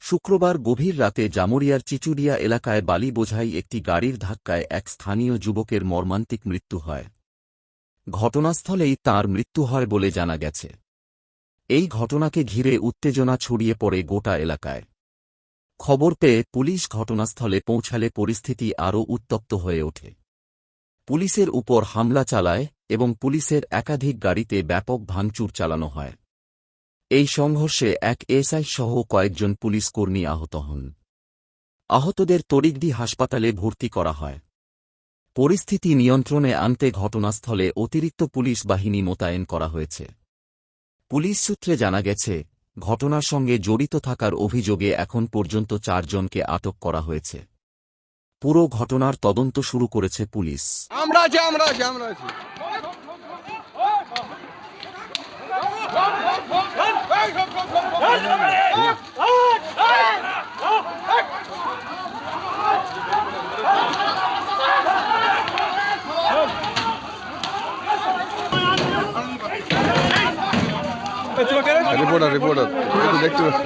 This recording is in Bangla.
শুক্রবার গভীর রাতে জামুরিয়ার চিচুড়িয়া এলাকায় বালি বোঝাই একটি গাড়ির ধাক্কায় এক স্থানীয় যুবকের মর্মান্তিক মৃত্যু হয়। ঘটনাস্থলেই তাঁর মৃত্যু হয় বলে জানা গেছে। এই ঘটনাকে ঘিরে উত্তেজনা ছড়িয়ে পড়ে গোটা এলাকায়। খবর পেয়ে পুলিশ ঘটনাস্থলে পৌঁছালে পরিস্থিতি আরও উত্তপ্ত হয়ে ওঠে। পুলিশের উপর হামলা চালায় এবং পুলিশের একাধিক গাড়িতে ব্যাপক ভাঙচুর চালানো হয়। এই সংঘর্ষে এক এসআই সহ কয়েকজন পুলিশ কর্মী আহত হন। আহতদের তড়িঘড়ি হাসপাতালে ভর্তি করা হয়। পরিস্থিতি নিয়ন্ত্রণে আনতে ঘটনাস্থলে অতিরিক্ত পুলিশ বাহিনী মোতায়েন করা হয়েছে। পুলিশ সূত্রে জানা গেছে, ঘটনার সঙ্গে জড়িত থাকার অভিযোগে এখন পর্যন্ত 4 জনকে আটক করা হয়েছে। পুরো ঘটনার তদন্ত শুরু করেছে পুলিশ। রিপোর্টার দেখতে পাচ্ছি।